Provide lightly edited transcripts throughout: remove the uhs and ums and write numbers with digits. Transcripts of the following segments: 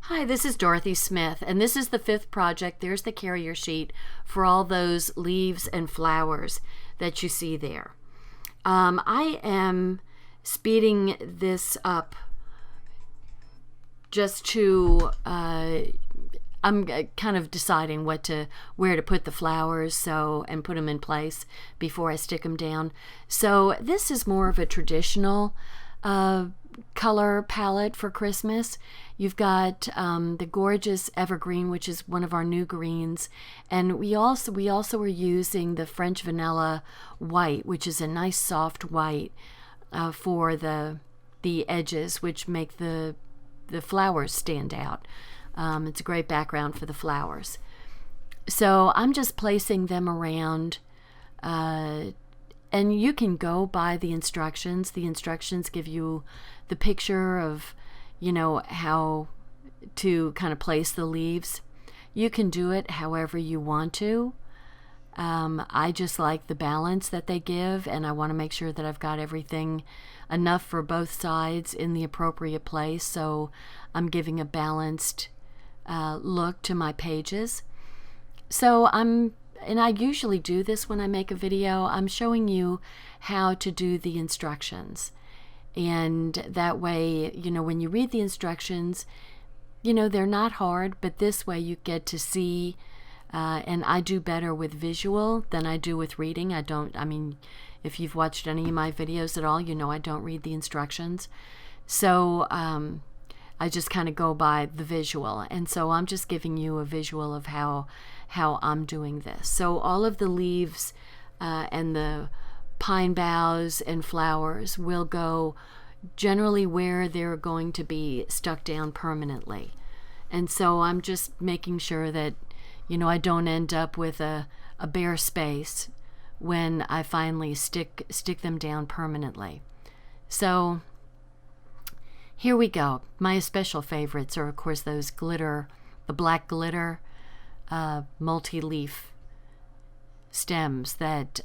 Hi, this is Dorothy Smith, and this is the 5th project. There's the carrier sheet for all those leaves and flowers that you see there. I am speeding this up just to, I'm kind of deciding where to put the flowers and put them in place before I stick them down. So this is more of a traditional color palette for Christmas. You've got the gorgeous Evergreen, which is one of our new greens, and we also were using the French vanilla white, which is a nice soft white for the edges, which make the flowers stand out. It's a great background for the flowers. So I'm just placing them around, and you can go by the instructions. The instructions give you the picture of, how to kind of place the leaves. You can do it however you want to. I just like the balance that they give, and I want to make sure that I've got everything enough for both sides in the appropriate place, so I'm giving a balanced look to my pages. So and I usually do this when I make a video. I'm showing you how to do the instructions. And that way, when you read the instructions, they're not hard, but this way you get to see, and I do better with visual than I do with reading. If you've watched any of my videos at all, I don't read the instructions. So I just kind of go by the visual. And so I'm just giving you a visual of how I'm doing this. So all of the leaves and the pine boughs and flowers will go generally where they're going to be stuck down permanently. And so I'm just making sure that, I don't end up with a bare space when I finally stick them down permanently. So here we go. My special favorites are, of course, those the black glitter multi-leaf stems that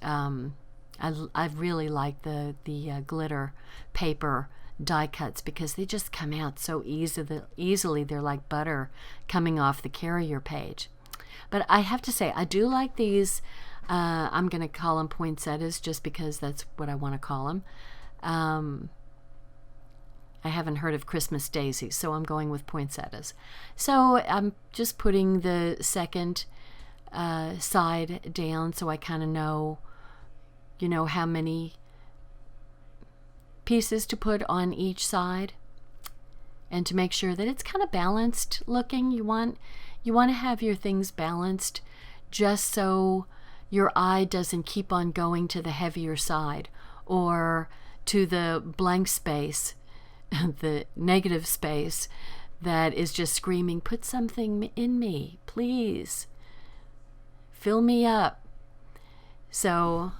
I really like the glitter paper die cuts because they just come out so easily. They're like butter coming off the carrier page. But I have to say, I do like these. I'm going to call them poinsettias just because that's what I want to call them. I haven't heard of Christmas daisies, so I'm going with poinsettias. So I'm just putting the second side down so I kind of know, how many pieces to put on each side, and to make sure that it's kind of balanced looking. You want to have your things balanced just so your eye doesn't keep on going to the heavier side or to the blank space, the negative space that is just screaming, put something in me, please, fill me up. So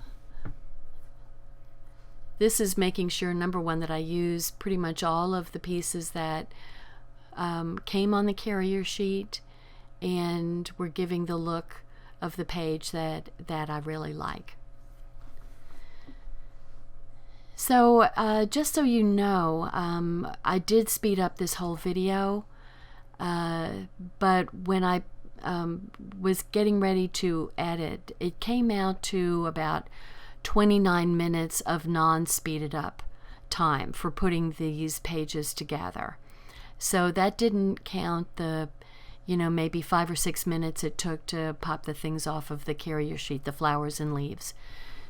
this is making sure, number one, that I use pretty much all of the pieces that came on the carrier sheet and were giving the look of the page that I really like. So just so you know, I did speed up this whole video, but when I was getting ready to edit, it came out to about 29 minutes of non-speeded up time for putting these pages together. So that didn't count the, maybe 5 or 6 minutes it took to pop the things off of the carrier sheet, the flowers and leaves.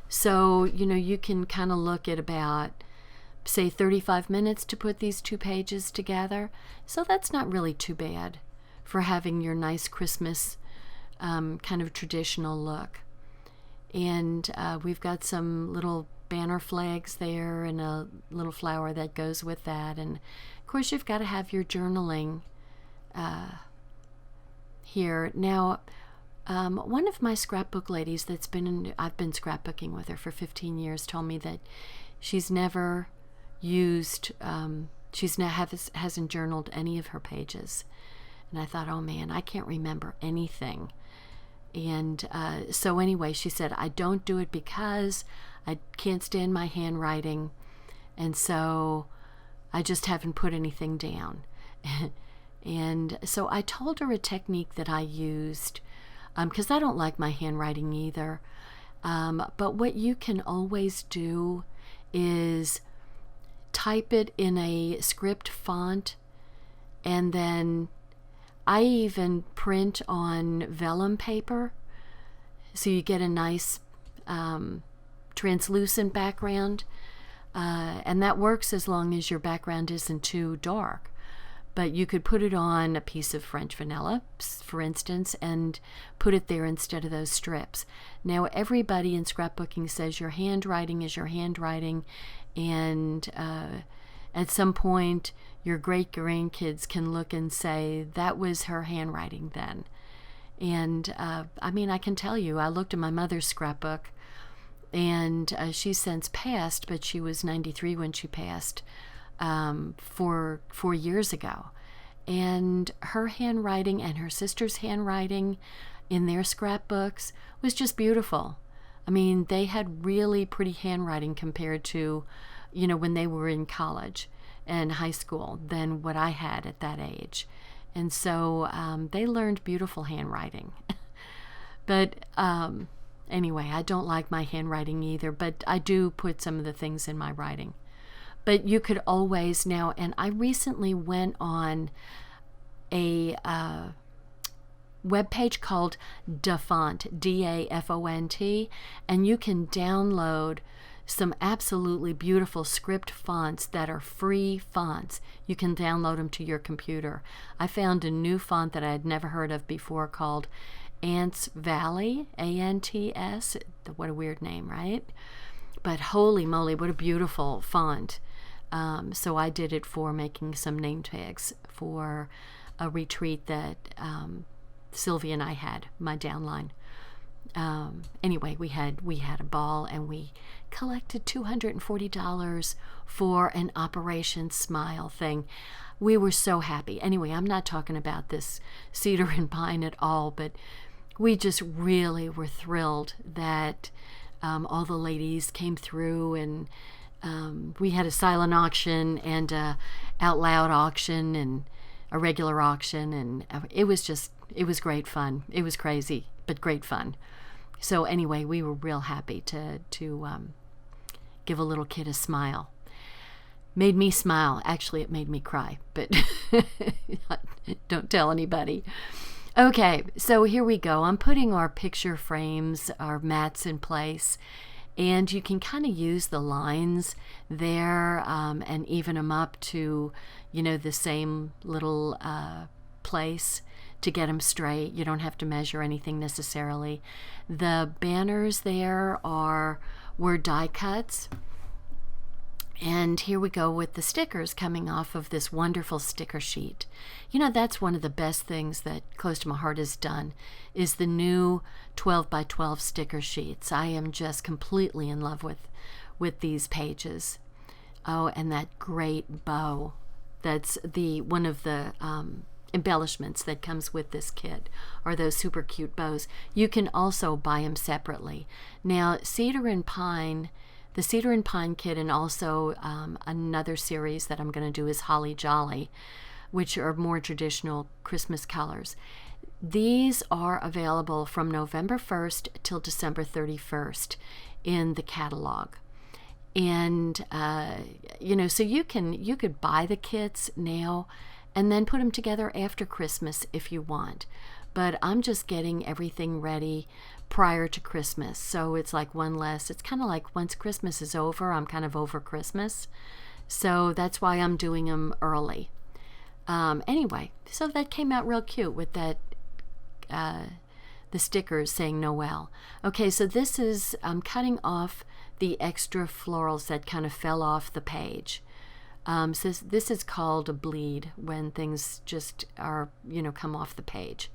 So, you can kind of look at about, say, 35 minutes to put these 2 pages together. So that's not really too bad for having your nice Christmas kind of traditional look. And we've got some little banner flags there and a little flower that goes with that. And, of course, you've got to have your journaling here. Now, one of my scrapbook ladies I've been scrapbooking with her for 15 years, told me that she's never used, hasn't journaled any of her pages. And I thought, oh man, I can't remember anything. And so anyway, she said, I don't do it because I can't stand my handwriting, and so I just haven't put anything down. And so I told her a technique that I used, because I don't like my handwriting either. But what you can always do is type it in a script font, and then I even print on vellum paper, so you get a nice translucent background, and that works as long as your background isn't too dark. But you could put it on a piece of French vanilla, for instance, and put it there instead of those strips. Now, everybody in scrapbooking says your handwriting is your handwriting, and at some point, your great-grandkids can look and say, that was her handwriting then. And, I mean, I can tell you, I looked at my mother's scrapbook, and she's since passed, but she was 93 when she passed. 4 years ago, and her handwriting and her sister's handwriting in their scrapbooks was just beautiful. I mean, they had really pretty handwriting compared to, when they were in college and high school than what I had at that age. And so they learned beautiful handwriting. But anyway, I don't like my handwriting either, but I do put some of the things in my writing. But you could always now, and I recently went on a webpage called Dafont, D-A-F-O-N-T, and you can download some absolutely beautiful script fonts that are free fonts. You can download them to your computer. I found a new font that I had never heard of before called Ants Valley, A-N-T-S. What a weird name, right? But holy moly, what a beautiful font. So I did it for making some name tags for a retreat that Sylvia and I had, my downline. Anyway, we had a ball, and we collected $240 for an Operation Smile thing. We were so happy. Anyway, I'm not talking about this Cedar and Pine at all, but we just really were thrilled that all the ladies came through, and we had a silent auction and a out loud auction and a regular auction, and it was great fun. It was crazy, but great fun. So anyway, we were real happy to give a little kid a smile. Made me smile. Actually, it made me cry, but don't tell anybody. Okay, so here we go. I'm putting our picture frames, our mats in place, and you can kind of use the lines there and even them up to, the same little place to get them straight. You don't have to measure anything necessarily. The banners there were die cuts. And here we go with the stickers coming off of this wonderful sticker sheet. That's one of the best things that Close to My Heart has done, is the new 12 by 12 sticker sheets. I am just completely in love with these pages. Oh, and that great bow. That's one of the embellishments that comes with this kit, are those super cute bows. You can also buy them separately. Now, Cedar and Pine, the Cedar and Pine kit, and also another series that I'm going to do is Holly Jolly, which are more traditional Christmas colors. These are available from November 1st till December 31st in the catalog. And, so you could buy the kits now and then put them together after Christmas if you want. But I'm just getting everything ready prior to Christmas. So it's like it's kind of like once Christmas is over, I'm kind of over Christmas. So that's why I'm doing them early. Anyway, so that came out real cute with that, the stickers saying Noel. Okay, so I'm cutting off the extra florals that kind of fell off the page. So this is called a bleed, when things just are, come off the page.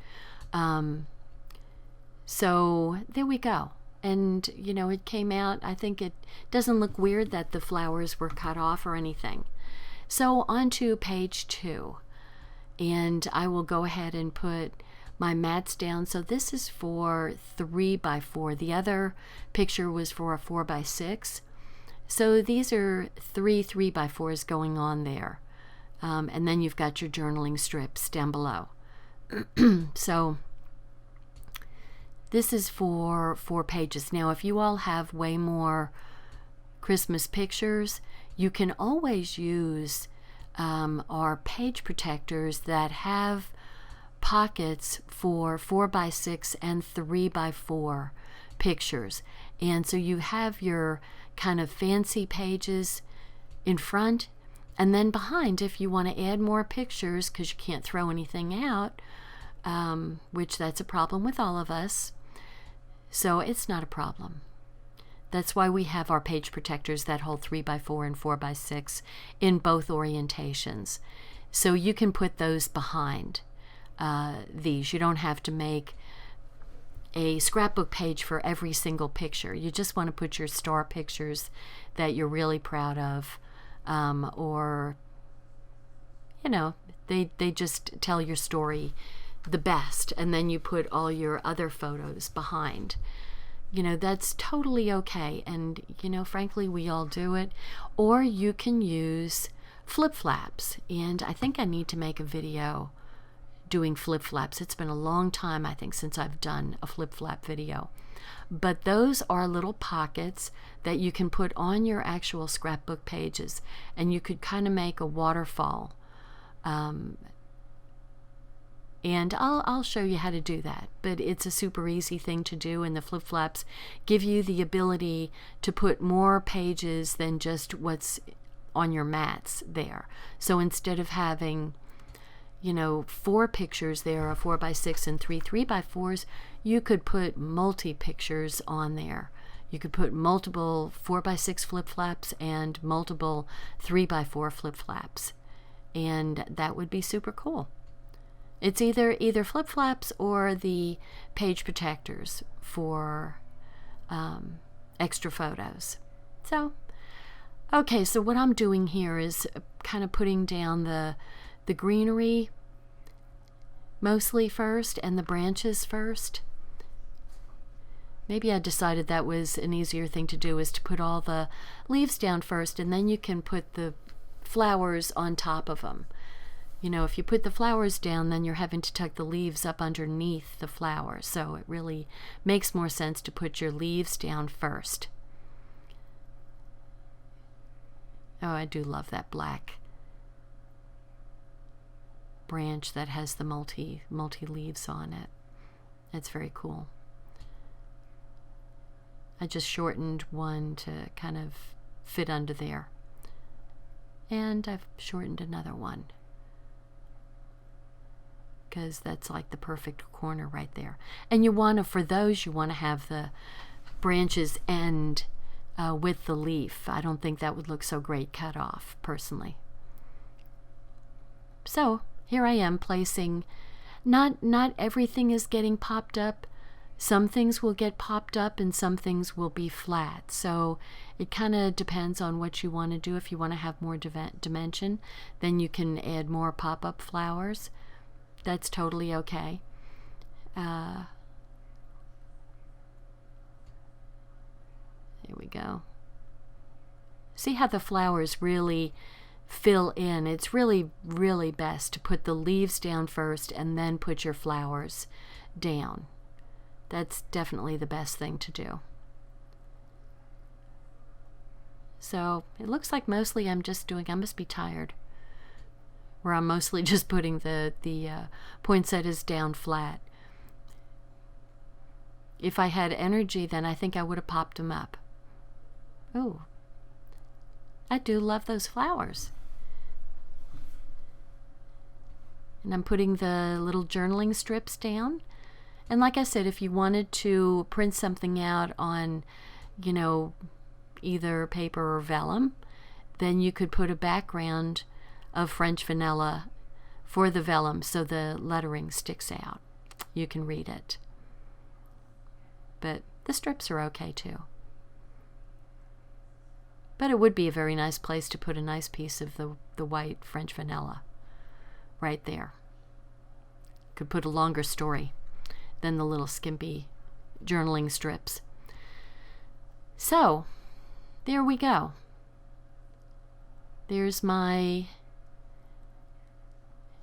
So there we go. And, it came out. I think it doesn't look weird that the flowers were cut off or anything. So on to page 2. And I will go ahead and put my mats down. So this is for 3 by 4. The other picture was for a 4 by 6. So these are 3 by 4s going on there. And then you've got your journaling strips down below. So this is for 4 pages. Now, if you all have way more Christmas pictures, you can always use our page protectors that have pockets for 4x6 and 3x4 pictures. And so you have your kind of fancy pages in front, and then behind, if you want to add more pictures because you can't throw anything out, which that's a problem with all of us, so it's not a problem. That's why we have our page protectors that hold 3x4 and 4x6 in both orientations. So you can put those behind these. You don't have to make a scrapbook page for every single picture. You just want to put your star pictures that you're really proud of, or, you know, they just tell your story the best, and then you put all your other photos behind. You know, that's totally okay, and, you know, frankly, we all do it. Or you can use flip-flaps, and I think I need to make a video doing flip-flaps. It's been a long time, I think, since I've done a flip-flap video. But those are little pockets that you can put on your actual scrapbook pages, and you could kind of make a waterfall. And I'll show you how to do that, but it's a super easy thing to do, and the flip-flaps give you the ability to put more pages than just what's on your mats there. So instead of having, you know, 4 pictures there, a 4x6 and 3 3x4s, you could put multi-pictures on there. You could put multiple 4x6 flip-flaps and multiple 3x4 flip-flaps, and that would be super cool. It's either flip-flaps or the page protectors for extra photos. So, okay, so what I'm doing here is kind of putting down the greenery mostly first and the branches first. Maybe I decided that was an easier thing to do, is to put all the leaves down first, and then you can put the flowers on top of them. You know, if you put the flowers down, then you're having to tuck the leaves up underneath the flowers. So it really makes more sense to put your leaves down first. Oh, I do love that black branch that has the multi leaves on it. That's very cool. I just shortened one to kind of fit under there. And I've shortened another one, because that's like the perfect corner right there. And you want to, for those, you want to have the branches end with the leaf. I don't think that would look so great cut off, personally. So here I am placing, not everything is getting popped up. Some things will get popped up and some things will be flat. So it kind of depends on what you want to do. If you want to have more dimension, then you can add more pop-up flowers. That's totally okay. There we go. See how the flowers really fill in. It's really, really best to put the leaves down first and then put your flowers down. That's definitely the best thing to do. So it looks like mostly I'm just doing, I must be tired, where I'm mostly just putting the poinsettias down flat. If I had energy, then I think I would have popped them up. Oh, I do love those flowers. And I'm putting the little journaling strips down. And like I said, if you wanted to print something out on, you know, either paper or vellum, then you could put a background of French vanilla for the vellum so the lettering sticks out. You can read it. But the strips are okay too. But it would be a very nice place to put a nice piece of the white French vanilla right there. Could put a longer story than the little skimpy journaling strips. So, there we go. There's my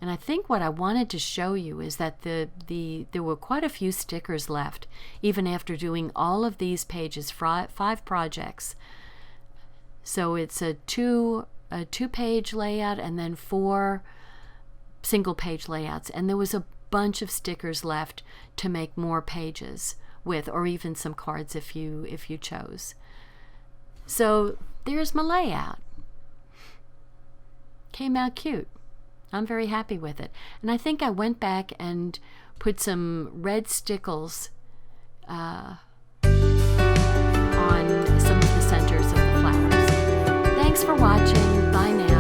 And I think what I wanted to show you is that there were quite a few stickers left, even after doing all of these pages, 5 projects. So it's a two-page layout and then 4 single-page layouts. And there was a bunch of stickers left to make more pages with, or even some cards if you chose. So there's my layout. Came out cute. I'm very happy with it. And I think I went back and put some red stickles on some of the centers of the flowers. Thanks for watching. Bye now.